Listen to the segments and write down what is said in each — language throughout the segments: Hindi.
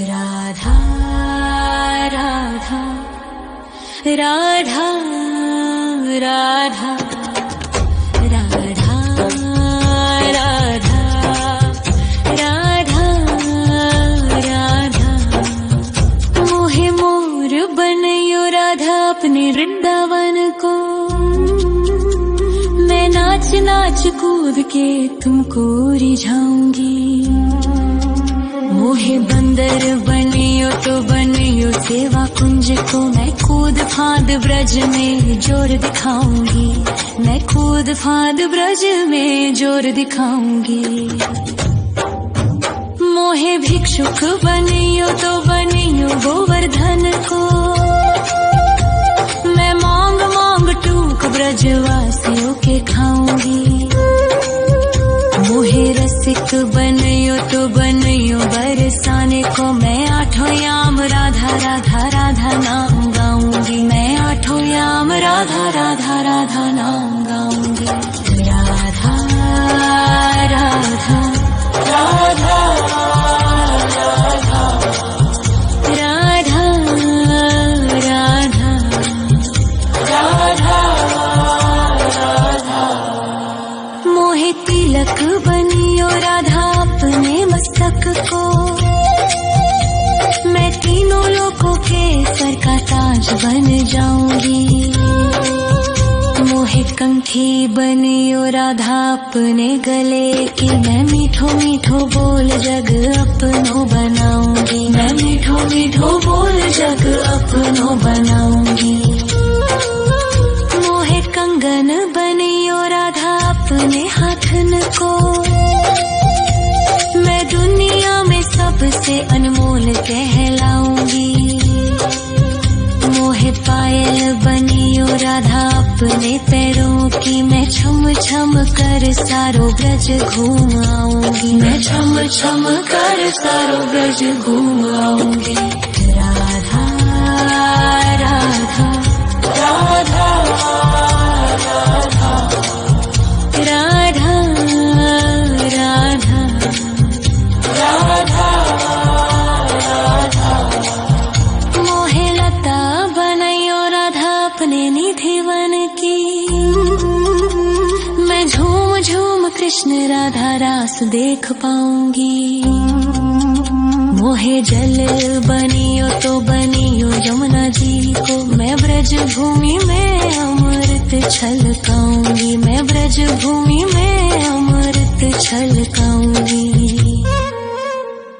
राधा राधा राधा राधा राधा राधा राधा राधा मोहे मोर बनयो राधा अपने वृंदावन को। मैं नाच नाच कूद के तुमको रिझाऊंगी। मोहे बंदर बनियो तो बनियो सेवा कुंज को। मैं कूद फांद ब्रज में जोर दिखाऊंगी। मैं कूद फांद ब्रज में जोर दिखाऊंगी। मोहे भिक्षुक बनियो तो बनियो गोवर्धन को। मैं मांग मांग टूक ब्रजवासियों के खाऊंगी। मोहे रसिक बनियो तो बनियो बरसाने को। मैं आठों याम राधा राधा राधा नाम गाऊंगी। मैं आठों याम राधा राधा राधा नाम गाऊंगी। राधा राधा राधा राधा राधा राधा राधा मोहे तिलक बनियो राधा अपने मस्तक को। मैं तीनों लोगों के सर का ताज बन जाऊंगी। मोहे कंठी बनियो राधा अपने गले की। मैं मीठो मीठो बोल जग अपनो बनाऊंगी। मैं मीठो मीठो बोल जग अपनो बनाऊंगी। मोहे कंगन बनियो राधा अपने हाथन को। मैं दुनिया में सबसे अनमोल कहलाऊंगी। मोहे पायल बनियो राधा अपने पैरों की। मैं छम छम कर सारो ब्रज घूम आऊंगी। मैं छम छम कर सारो ब्रज घूम आऊंगी। राधा राधा राधा राधा राधा राधा राधा राधा मोहे लता बनयो राधा अपने निधिवन की। मैं झूम झूम कृष्ण राधा रास देख पाऊंगी। मोहे जल बनियो तो बनियो यमुना जी को। मैं ब्रज भूमि में अमृत छलकाऊंगी। मैं ब्रज भूमि में अमृत छलकाऊंगी।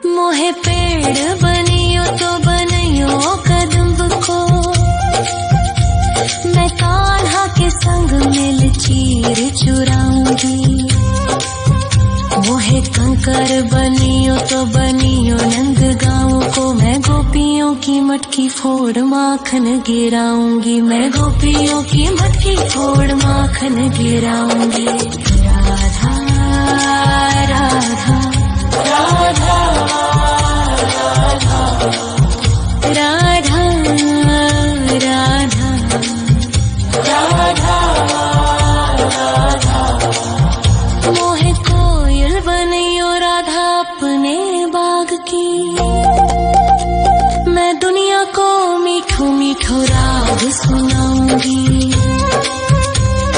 मोहे पेड़ बनियो तो बनियो कदम्ब को। मैं कान्हा के संग मिल चीर चुराऊंगी। मोहे कंकर बनियो तो बनियो नंद गाँव को। मैं गोपियों की मटकी फोड़ माखन गिराऊंगी। मैं गोपियों की मटकी फोड़ माखन गिराऊंगी। राधा राधा राधा राधा राधा राधा राधा मोहे कोयल बनियो राधा अपने बाग की। मैं दुनिया को मीठो मीठो राग सुनाऊंगी।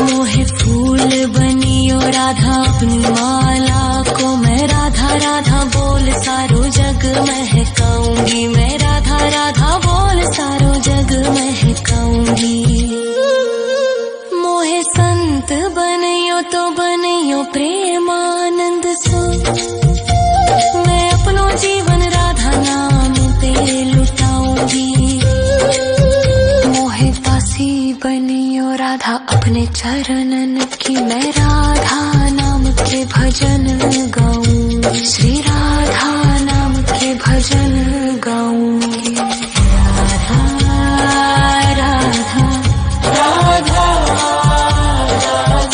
मोहे फूल बनियो राधा अपनी माला को। मैं राधा राधा बोल सारो जग महकाऊंगी। मैं राधा राधा बोल सारो जग महकाऊंगी। मोहे संत बनियो तो बनियो प्रेमानंद सो। मैं अपनो जीवन राधा नाम पे लुटाऊंगी। मोहे दासी बनियो राधा अपने चरणन की। मैं राधा नाम के भजन गाऊंगी। श्री राधा नाम के भजन गाऊंगी। राधा राधा राधा राधा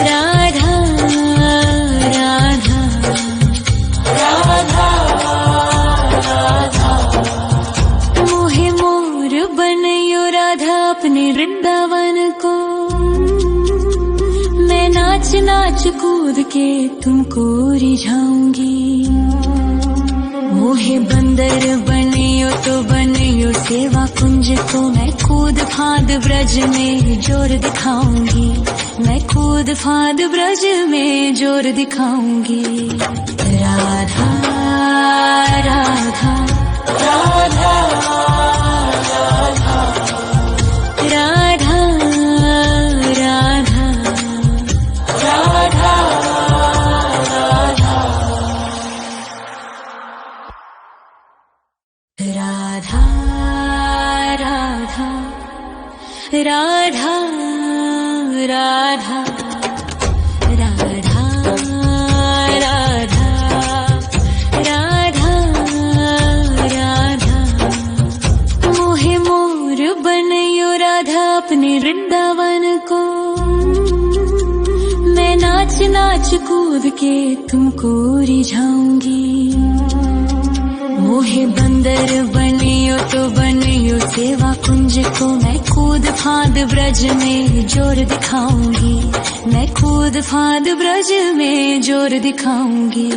राधा राधा राधा मोहे मोर बनयो राधा अपने वृंदावन को। मैं नाच नाच कूद के तुमको रिझाऊंगी। मोहे मोहे बंदर बनियो तो बनियो सेवा कुंज को मैं कूद फांद ब्रज में जोर दिखाऊंगी, मैं कूद फांद ब्रज में जोर दिखाऊंगी। राधा राधा राधा राधा राधा राधा राधा राधा राधा राधा राधा राधा राधा राधा राधा मोहे मोर बनयो राधा अपने वृंदावन को, मैं नाच नाच कूद के तुमको रिझाऊंगी। मोहे बंदर बनियो तो बनियो सेवा कुंज को मैं कूद फांद ब्रज में जोर दिखाऊंगी, मैं कूद फांद ब्रज में जोर दिखाऊंगी।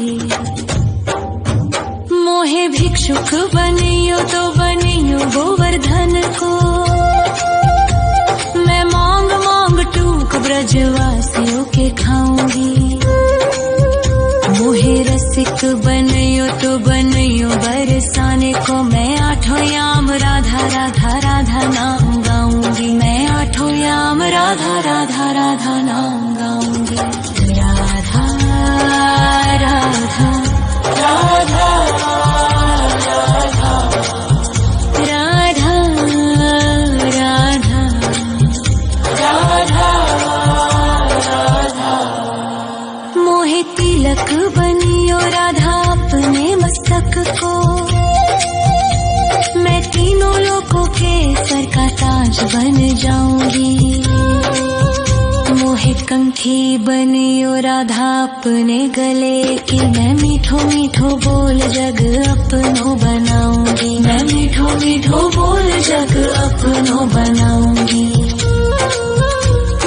मोहे भिक्षुक बनियो तो बनियो गोवर्धन को, मैं मांग मांग टूक ब्रजवासियों के खाऊंगी। मोहे रसिक बनियो तो बनियो बरसाने को, मैं आठों याम राधा राधा राधा नाम गाऊंगी, मैं आठों याम राधा राधा राधा नाम गाऊंगी। राधा राधा राधा राधा राधा राधा राधा मोहे तिलक बनियो राधा अपने मस्तक को, मैं तीनों लोगों के सर का ताज बन जाऊंगी। मोहे कंठी बनियो राधा अपने गले की, मैं मीठो मीठो बोल जग अपनो बनाऊंगी, मैं मीठो मीठो बोल जग अपनो बनाऊंगी।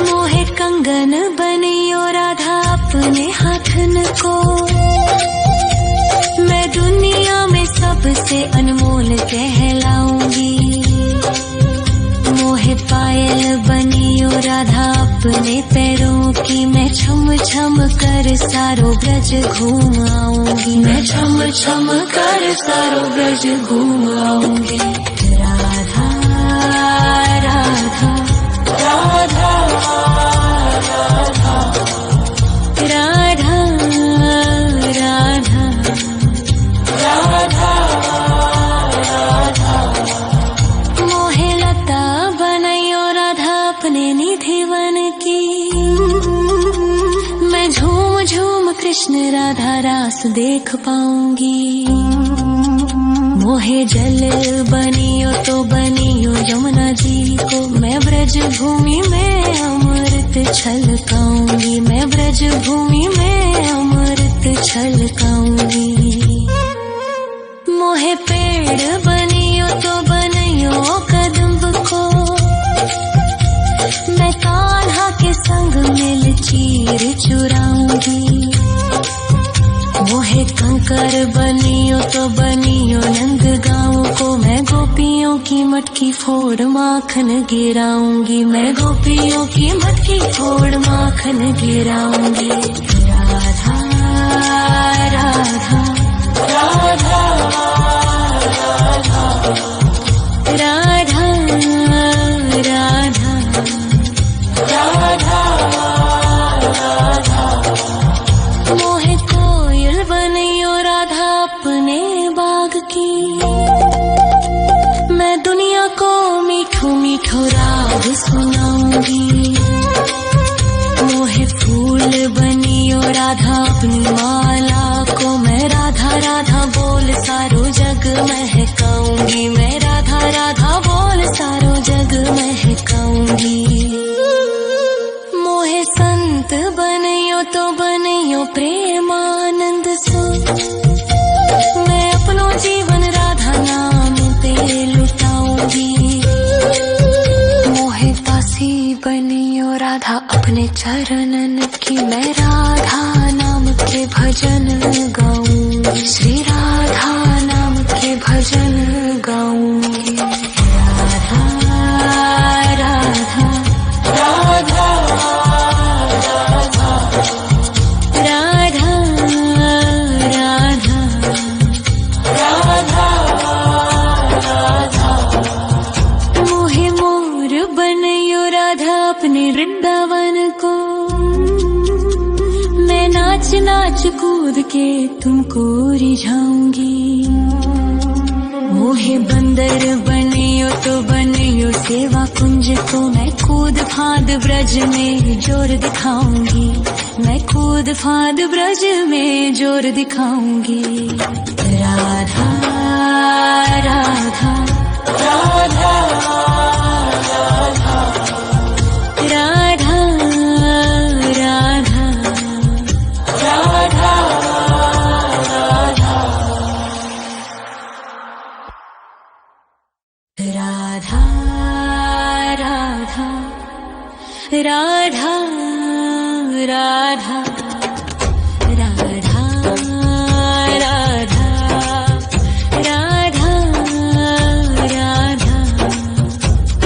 मोहे कंगन बनियो राधा अपने हाथन को, मैं दुनिया में सबसे अनमोल कहलाऊंगी। मोहे पायल बनियो राधा अपने पैरों की, मैं छम छम कर सारो ब्रज घूम आऊंगी, मैं छम छम कर सारो ब्रज घूम आऊंगी। राधा राधा राधा राधा राधा राधा राधा राधा मोहे लता बनायो राधा अपने निधि वन की, मैं झूम झूम कृष्ण राधा रास देख पाऊंगी। मोहे जल बनियो तो बनियो यमुना जी को, मैं ब्रज भूमि में अमृत छलकाऊंगी, मैं ब्रज भूमि में अमृत छलकाऊंगी। मोहे पेड़ बनियो तो बनियो कदम्ब को, मैं कान्हा के संग मिल चीर चुराऊंगी। मोहे कंकर बनियो तो बनियो नंद गाँव को, मैं गोपियों की मटकी फोड़ माखन गिराऊंगी, मैं गोपियों की मटकी फोड़ माखन गिराऊंगी। राधा राधा राधा राधा राधा राधा राधा मोहे कोयल बनियो राधा अपने बाग की, मैं दुनिया को मीठो मीठो राग सुनाऊंगी। मोहे फूल बनियो राधा अपनी माला को, मैं राधा राधा बोल सारो जग महकाऊंगी, मैं राधा राधा बोल सारो जग महकाऊंगी। मोहे संत बनियो तो बनियो प्रेमानंद सो, मैं अपनो जीवन राधा नाम पे लुटाऊंगी। मोहे दासी बनियो राधा अपने चरणन की, मैं राधा नाम के भजन गाऊंगी, श्री राधा नाम कूद के तुमको रिझाऊंगी। मोहे बंदर बनियो तो बनियो सेवा कुंज को मैं कूद फांद ब्रज में जोर दिखाऊंगी। मैं कूद फांद ब्रज में जोर दिखाऊंगी। राधा राधा राधा राधा राधा राधा राधा राधा राधा राधा राधा राधा राधा राधा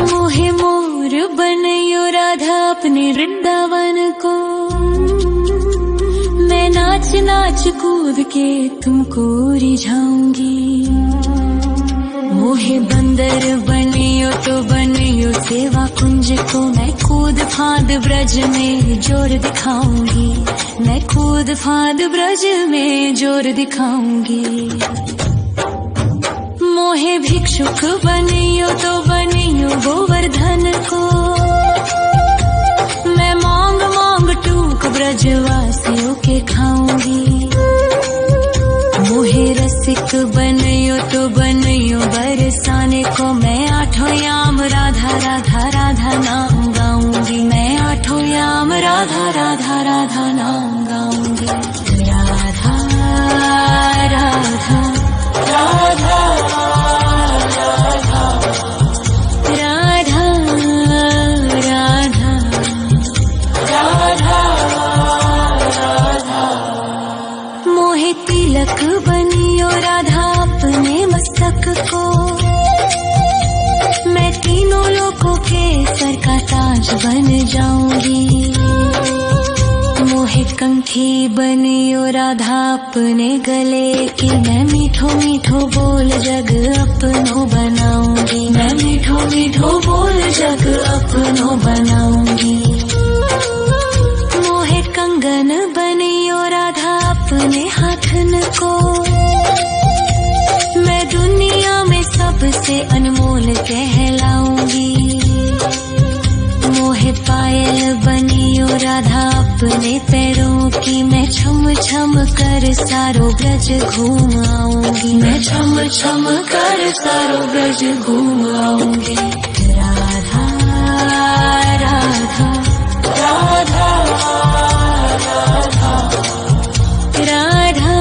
मोहे मोर बनयो राधा अपने वृंदावन को। मैं नाच नाच कूद के तुमको रिझाऊंगी। मोहे बंदर बनियो तो बनियो सेवा कुंज को मैं कूद फांद ब्रज में जोर दिखाऊंगी। मैं कूद फांद ब्रज में जोर दिखाऊंगी। मोहे भिक्षुक बनियो तो बनियो गोवर्धन को। मैं मांग मांग टूक ब्रजवासियों के खाऊंगी। मोहे रसिक बनियो तो बनियो बरसाने को मैं आठों याम राधा राधा राधा नाम गाऊंगी। मैं आठों याम राधा राधा राधा नाम गाऊंगी। राधा राधा राधा राधा राधा राधा राधा राधा मोहे तिलक बनियो राधा अपने मस्तक को। मैं तीनों लोगों के सर का ताज बन जाऊंगी। मोहे कंठी बनियो राधा अपने गले की। मैं मीठो मीठो बोल जग अपनो बनाऊंगी। मैं मीठो मीठो बोल जग अपनो बनाऊंगी। मोहे कंगन बनियो राधा अपने हाथन को। मैं दुनिया में सबसे अनमोल कहलाऊंगी। मोहे पायल बनियो राधा अपने पैरों की। मैं छम छम कर सारो ब्रज घूम आऊंगी। मैं छम छम कर सारो ब्रज घूम आऊंगी। राधा राधा राधा राधा राधा राधा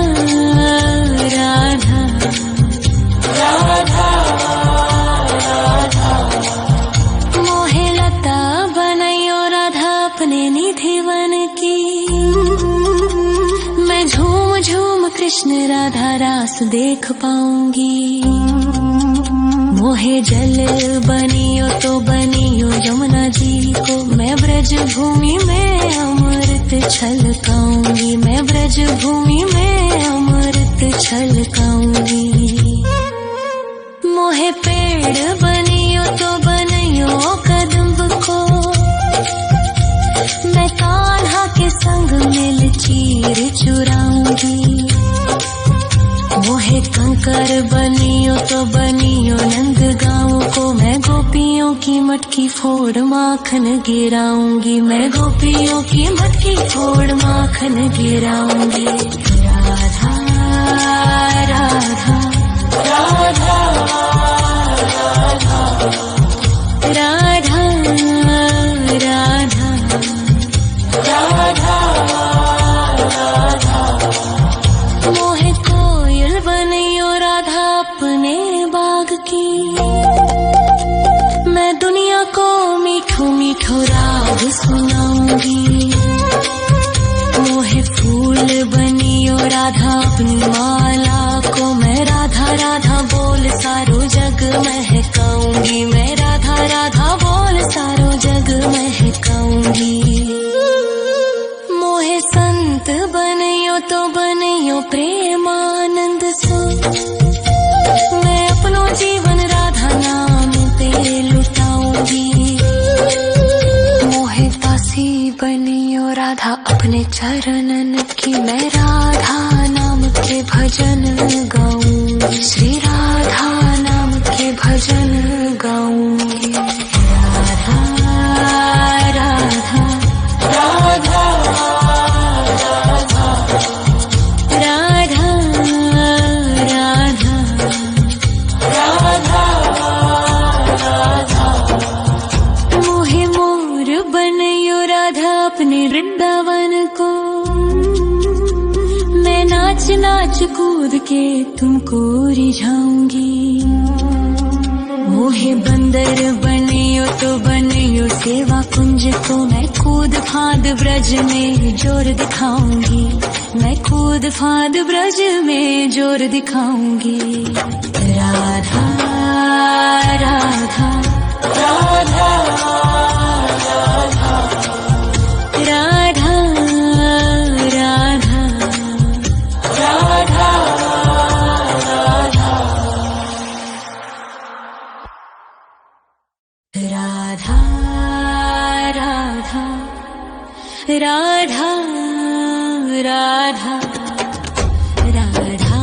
राधा राधा मोहे लता बनयो राधा अपने निधि वन की। मैं झूम झूम कृष्ण राधा रास देख पाऊंगी। मोहे जल बनियो तो बनियो यमुना जी को। मैं ब्रज भूमि में अमृत छलकाऊंगी। मैं ब्रज भूमि में अमृत छलकाऊंगी। मोहे पेड़ बनियो तो बनियो कदम्ब को। मैं कान्हा के संग मिल चीर चुराऊंगी। मोहे कंकर बनियो तो बनियो नंद गाँव को। मैं गोपियों की मटकी फोड़ माखन गिराऊंगी। मैं गोपियों की मटकी फोड़ माखन गिराऊंगी। राधा राधा राधा राधा राधा राधा राधा राधा मोहे कोयल बनियो राधा अपने बाग की। मैं दुनिया को मीठो मीठो राग सुनाऊंगी। मोहे फूल बनियो राधा अपनी माला को। मैं राधा राधा बोल सारो जग महकाऊंगी। मैं राधा राधा बोल सारो जग महकाऊंगी। मोहे संत बनियो तो बनियो प्रेमानंद सो। मैं अपनो जीवन राधा नाम पे लुटाऊंगी। मोहे दासी बनियो राधा अपने चरणन कि मैं राधा नाम के भजन गाऊंगी, श्री राधा नाम के भजन गाऊंगी। राधा राधा राधा राधा राधा राधा राधा मोहे मोर बनयो राधा अपने वृंदावन को, मैं नाच नाच कूद के तुमको रिझाऊंगी। मोहे बंदर बनियो तो बनियो सेवा कुंज को, मैं कूद फाद ब्रज में जोर दिखाऊंगी, मैं कूद फाद ब्रज में जोर दिखाऊंगी। राधा राधा राधा राधा राधा राधा राधा राधा राधा राधा राधा राधा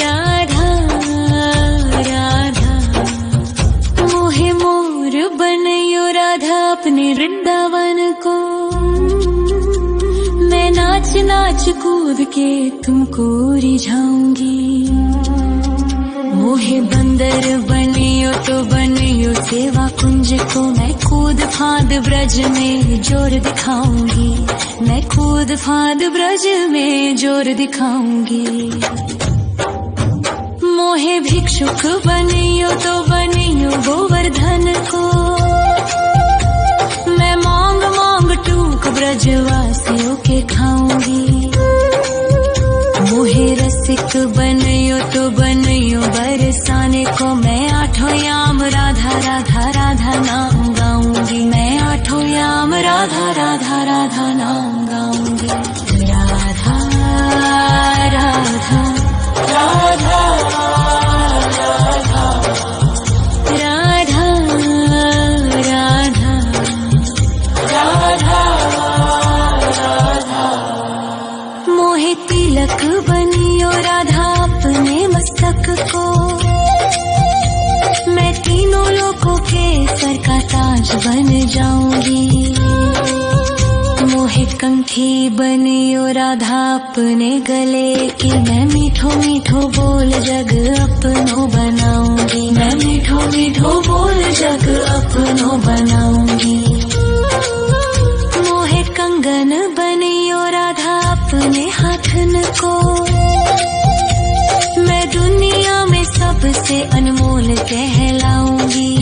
राधा राधा राधा मोहे मोर बनयो राधा अपने वृंदावन को, मैं नाच नाच कूद के तुमको रिझाऊंगी। मोहे बंदर बनियो तो बनियो सेवा कुंज को, मैं कूद फाद ब्रज में जोर दिखाऊंगी, मैं कूद फाद ब्रज में जोर दिखाऊंगी। मोहे भिक्षुक बनियो तो बनियो गोवर्धन को, मैं मांग मांग टूक ब्रजवासियों के खाऊंगी। मोहे रसिक बनयो तो बनयो बरसाने को, मैं आठों याम राधा राधा राधा नाम गाऊंगी, मैं आठों याम राधा राधा राधा नाम गाऊंगी। राधा राधा राधा राधा राधा राधा राधा राधा मोहे तिलक बनियो राधा अपने मस्तक को, मैं तीनों लोगों के सर का ताज बन जाऊंगी। मोहे कंठी बनियो राधा अपने गले की, मैं मीठो मीठो बोल जग अपनो बनाऊंगी, मैं मीठो मीठो बोल जग अपनो बनाऊंगी। मोहे कंगन बनियो राधा अपने हाथन को, मैं दुनिया में सबसे अनमोल कहलाऊंगी।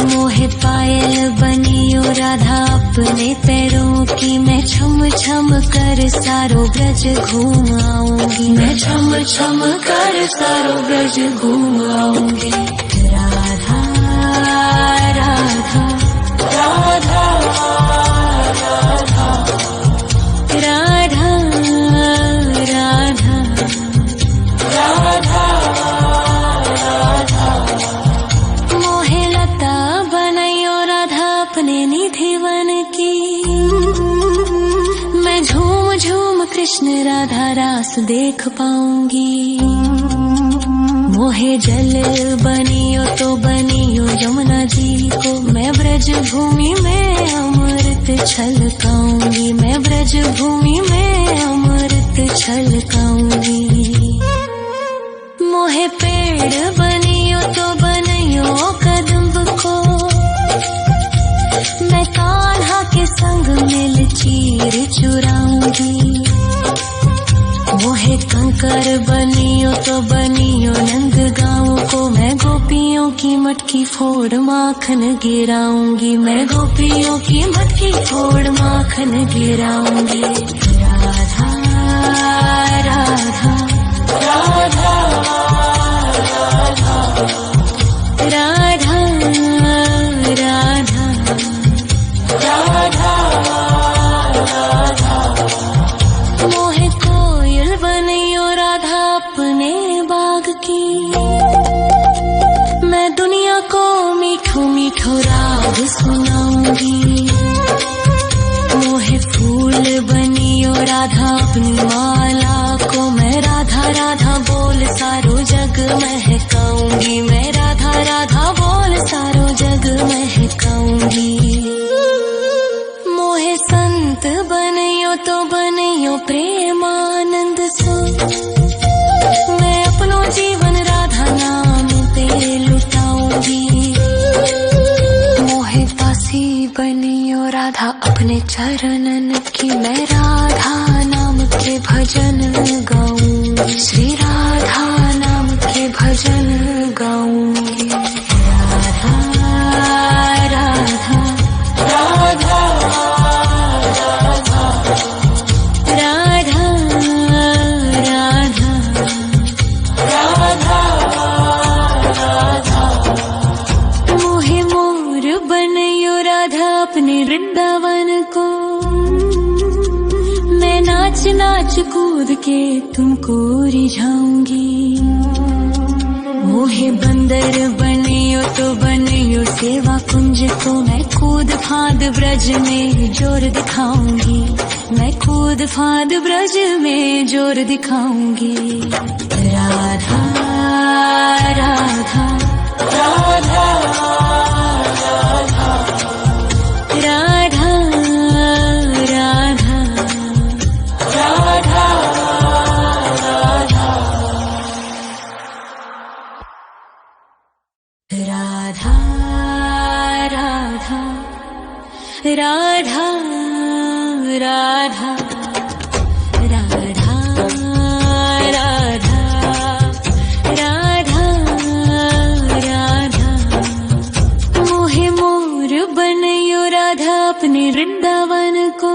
मोहे पायल बनियो राधा अपने पैरों की, मैं छम छम कर सारो ब्रज घूम आऊंगी, मैं छम छम कर सारो ब्रज घूम आऊंगी। राधा राधा राधा राधा राधा राधा राधा राधा मोहे लता बनयो राधा अपने निधिवन की, मैं झूम झूम कृष्ण राधा रास देख पाऊंगी। मोहे जल बनियो तो बनियो यमुना जी को, मैं ब्रज भूमि में अमृत छलकाऊंगी, मैं ब्रज भूमि में अमृत छलकाऊंगी। मोहे पेड़ बनियो तो बनियो कदम्ब को, मैं कान्हा के संग मिल चीर चुराऊंगी। मोहे कंकर बनियो तो बनियो नंद गाँव को, मैं गोपियों की मटकी फोड़ माखन गिराऊंगी, मैं गोपियों की मटकी फोड़ माखन गिराऊंगी। राधा राधा राधा राधा राधा राधा राधा मोहे कोयल बनियो राधा अपने बाग की, मैं दुनिया को मीठो मीठो राग सुनाऊंगी। राधा अपनी माला को मैं राधा राधा बोल सारो जग महकाऊंगी, मैं राधा राधा बोल सारो जग महकाऊंगी। मोहे संत बनियो तो बनियो प्रेमानंद सो, मैं अपनो जीवन राधा नाम पे लुटाऊंगी। मोहे दासी बनियो राधा अपने चरणन की, मैं राधा नाम के भजन गाऊंगी, श्री राधा नाम के भजन गाऊंगी। राधा राधा राधा राधा राधा राधा राधा। मोहे मोर बनियो राधा अपने वृंदावन को, मैं नाच नाच कूद के तुमको रिझाऊंगी। मोहे बंदर बनियो तो बनियो सेवा कुंज को, मैं कूद फांद ब्रज में जोर दिखाऊंगी, मैं कूद फांद ब्रज में जोर दिखाऊंगी। राधा राधा राधा राधा राधा राधा राधा राधा राधा राधा राधा राधा राधा राधा। मोहे मोर बनियो राधा अपने वृंदावन को,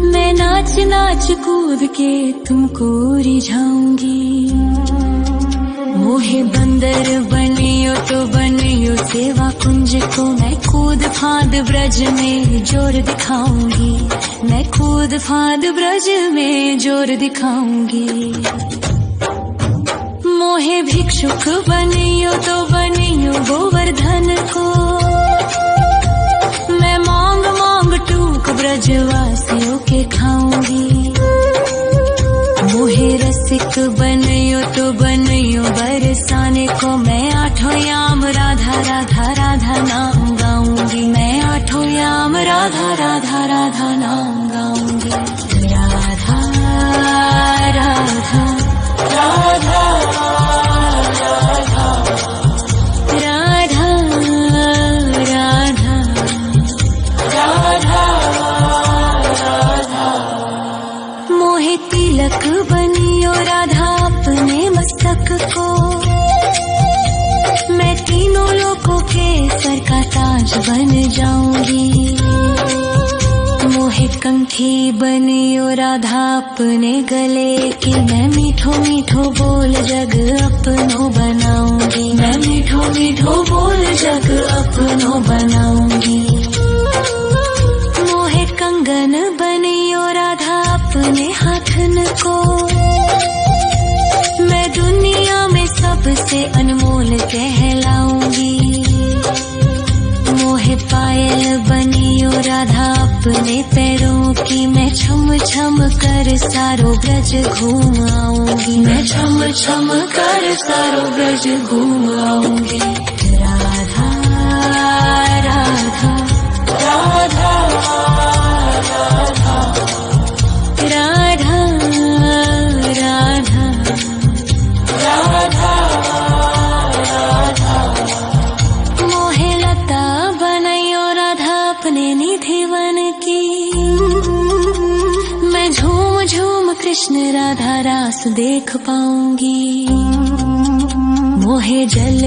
मैं नाच नाच कूद के तुमको रिझाऊंगी। मोहे बंदर बनियो तो बनियो सेवा कुंज को, मैं कूद फांद ब्रज में जोर दिखाऊंगी, मैं कूद फांद ब्रज में जोर दिखाऊंगी। मोहे भिक्षुक बनियो तो बनियो गोवर्धन को, मैं मांग मांग टूक ब्रजवासियों के खाऊंगी। मोहे रसिक बनियो तो बनियो बरसाने को, मैं आठों याम राधा राधा राधा नाम गाऊंगी, मैं आठों याम राधा राधा राधा नाम गाऊंगी। राधा राधा राधा राधा राधा राधा राधा। मोहे तिलक बनियो राधा अपने मस्तक को, मैं तीनों लोगों के सर का ताज बन जाऊंगी। मोहे कंठी बनियो राधा अपने गले की, मैं मीठो मीठो बोल जग अपनो बनाऊंगी, मैं मीठो मीठो बोल जग अपनो बनाऊंगी। मोहे कंगन बनियो राधा अपने हाथन को, मैं दुनिया में सबसे अनमोल कहलाऊंगी। मोहे पायल बनियो राधा अपने पैरों की, मैं छम छम कर सारो ब्रज घूम आऊंगी, मैं छम छम कर सारो ब्रज घूम आऊंगी। राधा राधा राधा राधा राधा राधा राधा राधा। मोहे लता बनायो राधा अपने निधिवन की, मैं झूम झूम कृष्ण राधा रास देख पाऊंगी। मोहे जल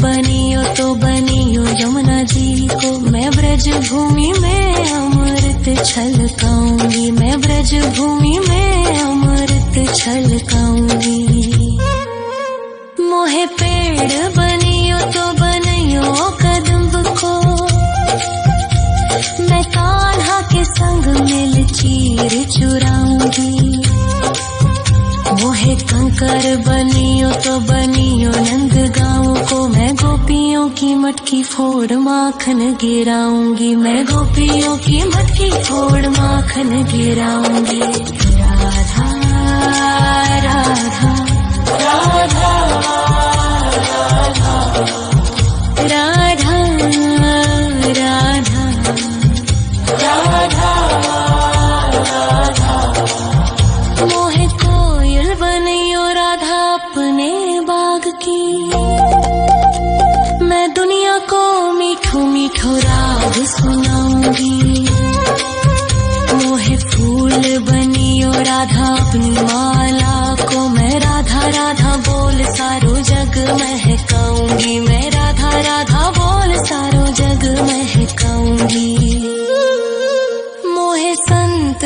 बनियो तो बनियो यमुना जी को, मैं ब्रज भूमि में अमृत छलकाऊंगी, मैं ब्रज भूमि में अमृत छलकाऊंगी। मोहे पेड़ बनियो तो बनियो कदम्ब को, मैं कान्हा के संग मिल चीर चुराऊंगी। मोहे कंकर बनियो तो बनियो नंद गाँव को, मैं गोपी गोपियों की मटकी फोड़ माखन गिराऊंगी, मैं गोपियों की मटकी फोड़ माखन गिराऊंगी। राधा राधा राधा राधा राधा राधा राधा। मोहे कोयल बनियो राधा अपने बाग की, मैं दुनिया को मीठो मीठो राग सुनाऊंगी। मोहे फूल बनियो राधा अपनी माला को, मैं राधा राधा बोल सारो जग महकाऊंगी, मैं राधा राधा बोल सारो जग महकाऊंगी। मोहे संत